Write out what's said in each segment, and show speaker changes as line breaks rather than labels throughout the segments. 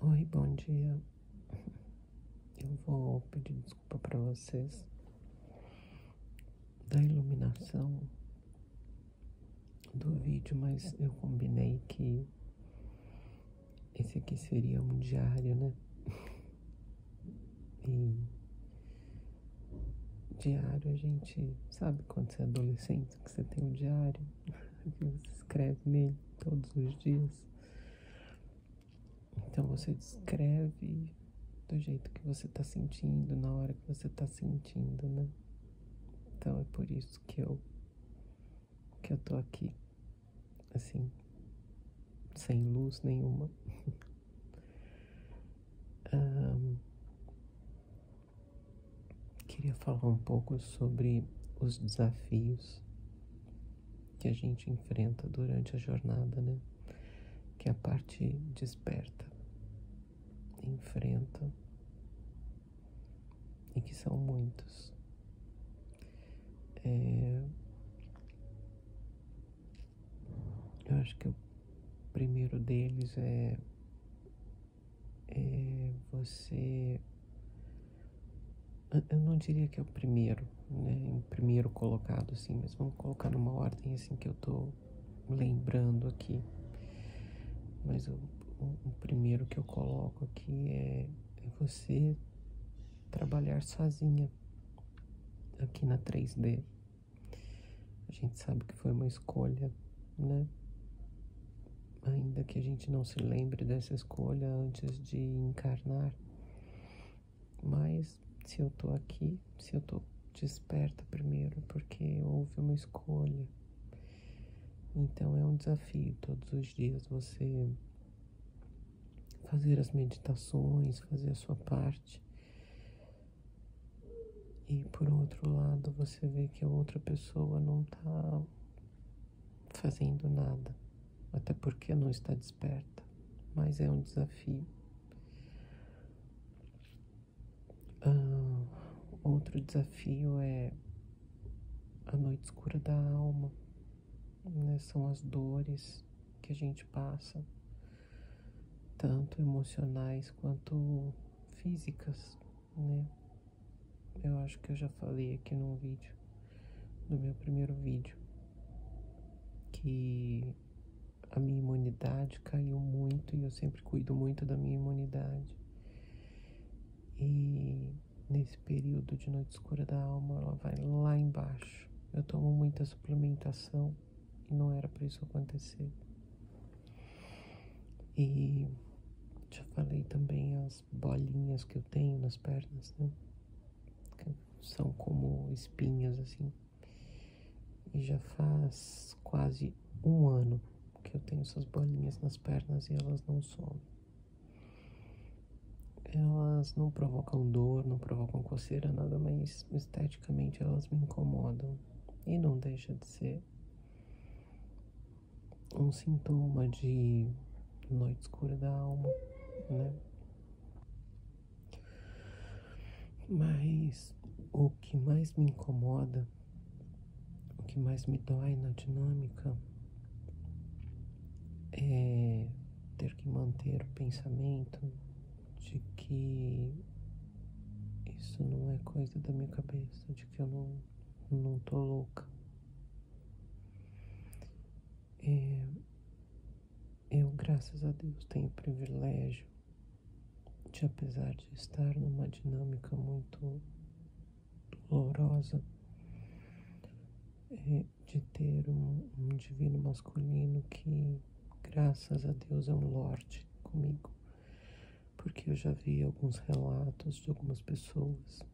Oi, bom dia. Eu vou pedir desculpa para vocês da iluminação do vídeo, mas eu combinei que esse aqui seria um diário, né? E diário, a gente sabe quando você é adolescente que você tem um diário, que você escreve nele todos os dias. Então você descreve do jeito que você tá sentindo, na hora que você tá sentindo, né? Então é por isso que eu tô aqui, assim, sem luz nenhuma. Queria falar um pouco sobre os desafios que a gente enfrenta durante a jornada, né? Que a parte desperta, enfrenta, e que são muitos. Eu acho que o primeiro deles é você... Eu não diria que é o primeiro, né? Em primeiro colocado, assim, mas vamos colocar numa ordem, assim, que eu tô lembrando aqui. Mas o primeiro que eu coloco aqui é você trabalhar sozinha aqui na 3D. A gente sabe que foi uma escolha, né? Ainda que a gente não se lembre dessa escolha antes de encarnar. Mas se eu tô aqui, se eu tô desperta primeiro, porque houve uma escolha. Então é um desafio todos os dias você fazer as meditações, fazer a sua parte. E por outro lado, você vê que a outra pessoa não tá fazendo nada, até porque não está desperta, mas é um desafio. Outro desafio é a noite escura da alma, né? São as dores que a gente passa, tanto emocionais quanto físicas, né? Eu acho que eu já falei aqui no vídeo, no meu primeiro vídeo, que a minha imunidade caiu muito e eu sempre cuido muito da minha imunidade. E nesse período de noite escura da alma, ela vai lá embaixo. Eu tomo muita suplementação e não era para isso acontecer. E já falei também as bolinhas que eu tenho nas pernas, né? Que são como espinhas, assim. E já faz quase um ano que eu tenho essas bolinhas nas pernas e elas não somem. Elas não provocam dor, não provocam coceira, nada, mas esteticamente elas me incomodam. E não deixa de ser um sintoma de noite escura da alma, né? Mas o que mais me incomoda, o que mais me dói na dinâmica é ter que manter o pensamento de que isso não é coisa da minha cabeça, de que eu não tô louca. Eu, graças a Deus, tenho o privilégio de, apesar de estar numa dinâmica muito dolorosa, de ter um divino masculino que, graças a Deus, é um Lorde comigo. Porque eu já vi alguns relatos de algumas pessoas.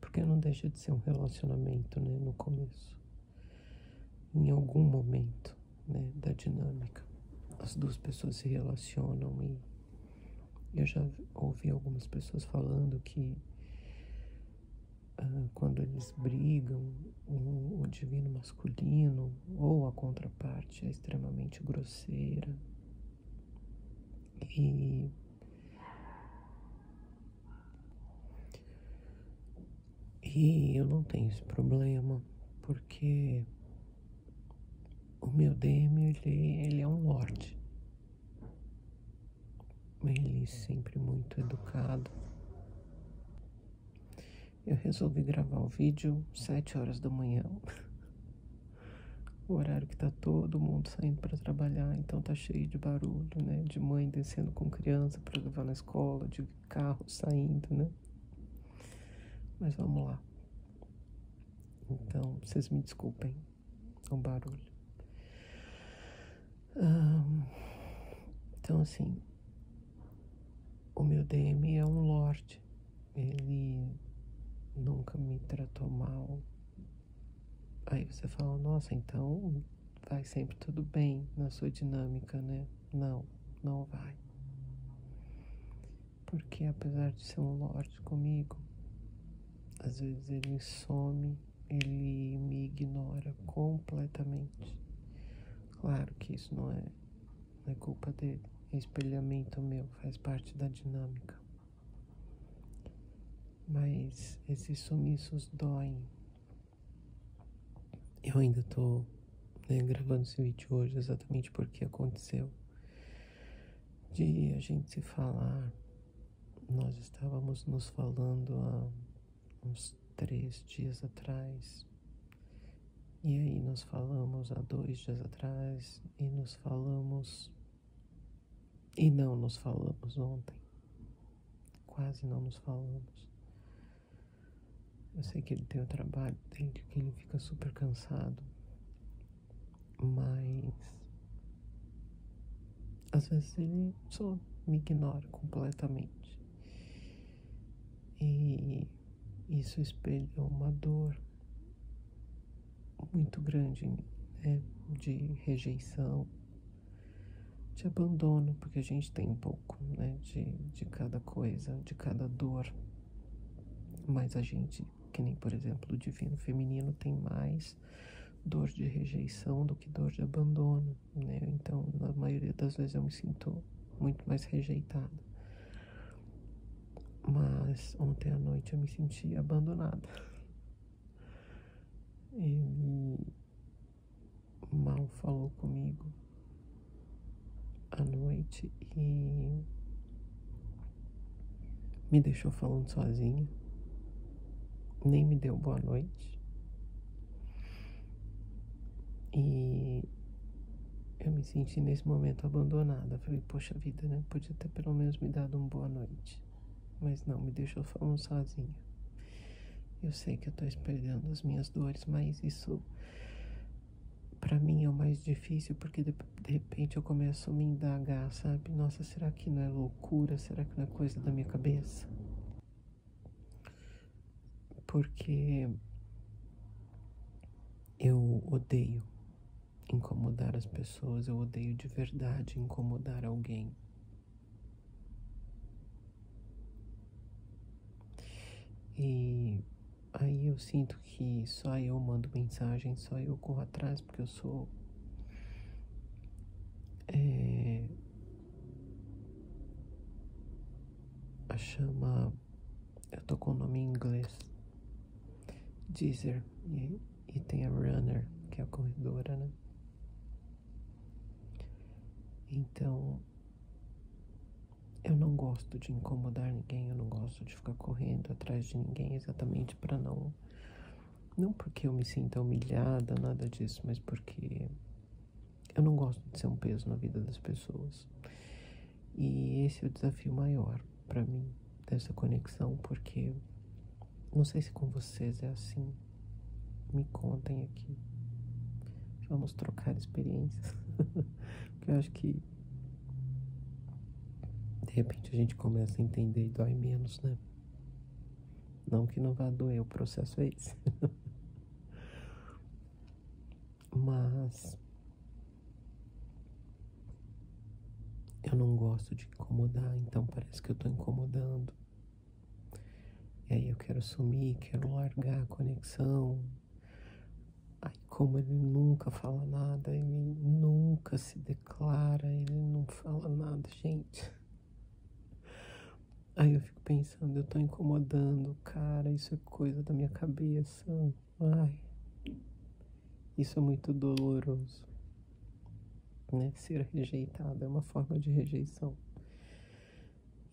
Porque não deixa de ser um relacionamento, né, no começo. Em algum momento, né, da dinâmica, as duas pessoas se relacionam e eu já ouvi algumas pessoas falando que quando eles brigam, o divino masculino ou a contraparte é extremamente grosseira. E eu não tenho esse problema, porque o meu DM, ele é um lorde. Ele sempre muito educado. Eu resolvi gravar o vídeo 7 horas da manhã. O horário que tá todo mundo saindo para trabalhar, então tá cheio de barulho, né? De mãe descendo com criança para levar na escola, de carro saindo, né? Mas vamos lá. Então, vocês me desculpem o barulho. Então, assim, o meu DM é um lorde. Ele nunca me tratou mal. Aí você fala, nossa, então vai sempre tudo bem na sua dinâmica, né? Não, não vai. Porque apesar de ser um lorde comigo, às vezes ele some, ele me ignora completamente. Claro que isso não é culpa dele, é espelhamento meu, faz parte da dinâmica. Mas esses sumiços doem. Eu ainda tô, né, gravando esse vídeo hoje exatamente porque aconteceu de a gente se falar. Nós estávamos nos falando há uns 3 dias atrás. E aí nós falamos há 2 dias atrás. E nos falamos. E não nos falamos ontem. Quase não nos falamos. Eu sei que ele tem o trabalho dele, que ele fica super cansado. Mas às vezes ele só me ignora completamente. E isso espelha uma dor muito grande em mim, né? De rejeição, de abandono, porque a gente tem um pouco, né? De cada coisa, de cada dor. Mas a gente, que nem por exemplo o divino feminino, tem mais dor de rejeição do que dor de abandono, né? Então, na maioria das vezes eu me sinto muito mais rejeitada. Mas ontem à noite eu me senti abandonada. Ele mal falou comigo à noite e me deixou falando sozinha. Nem me deu boa noite. E eu me senti nesse momento abandonada. Falei, poxa vida, né? Podia ter pelo menos me dado uma boa noite. Mas não, me deixou falando sozinha. Eu sei que eu tô espelhando as minhas dores, mas isso pra mim é o mais difícil, porque de repente eu começo a me indagar, sabe? Nossa, será que não é loucura? Será que não é coisa da minha cabeça? Porque eu odeio incomodar as pessoas, eu odeio de verdade incomodar alguém. E aí eu sinto que só eu mando mensagem, só eu corro atrás, porque eu sou eu tô com o nome em inglês, Deezer, e tem a Runner, que é a corredora, né? Então, eu não gosto de incomodar ninguém, eu não gosto de ficar correndo atrás de ninguém exatamente para não porque eu me sinta humilhada, nada disso, mas porque eu não gosto de ser um peso na vida das pessoas. E esse é o desafio maior para mim, dessa conexão, porque não sei se com vocês é assim. Me contem aqui. Vamos trocar experiências. Porque eu acho que de repente a gente começa a entender e dói menos, né? Não que não vá doer, o processo é esse. Mas eu não gosto de incomodar, então parece que eu tô incomodando. E aí eu quero sumir, quero largar a conexão. Aí como ele nunca fala nada, ele nunca se declara, ele não fala nada, gente. Aí eu fico pensando, eu tô incomodando, cara, isso é coisa da minha cabeça. Ai, isso é muito doloroso, né? Ser rejeitado é uma forma de rejeição.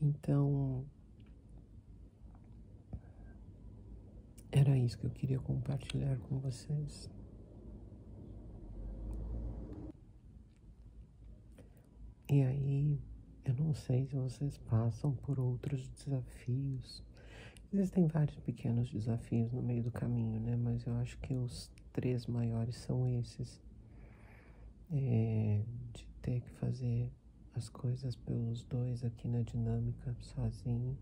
Então, era isso que eu queria compartilhar com vocês. E aí, eu não sei se vocês passam por outros desafios. Existem vários pequenos desafios no meio do caminho, né? Mas eu acho que os 3 maiores são esses. De ter que fazer as coisas pelos dois aqui na dinâmica sozinho.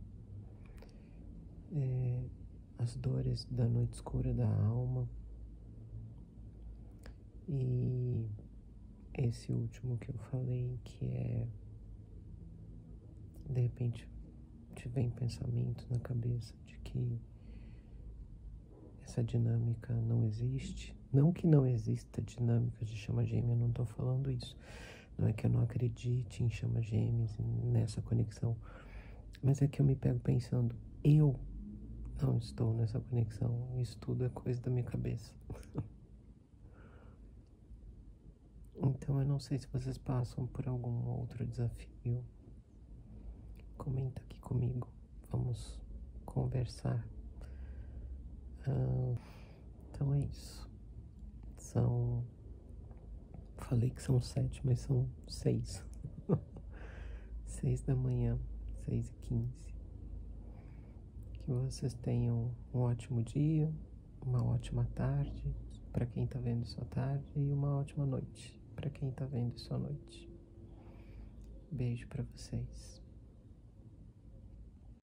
As dores da noite escura da alma. E esse último que eu falei, que é, de repente, te vem pensamento na cabeça de que essa dinâmica não existe. Não que não exista dinâmica de chama gêmea, eu não estou falando isso. Não é que eu não acredite em chama gêmeas, nessa conexão. Mas é que eu me pego pensando, eu não estou nessa conexão. Isso tudo é coisa da minha cabeça. Então eu não sei se vocês passam por algum outro desafio. Comenta aqui comigo. Vamos conversar. Então é isso. Falei que são 7, mas são 6. 6 da manhã, 6h15. Que vocês tenham um ótimo dia, uma ótima tarde, para quem tá vendo isso à tarde, e uma ótima noite, para quem tá vendo isso à noite. Beijo para vocês.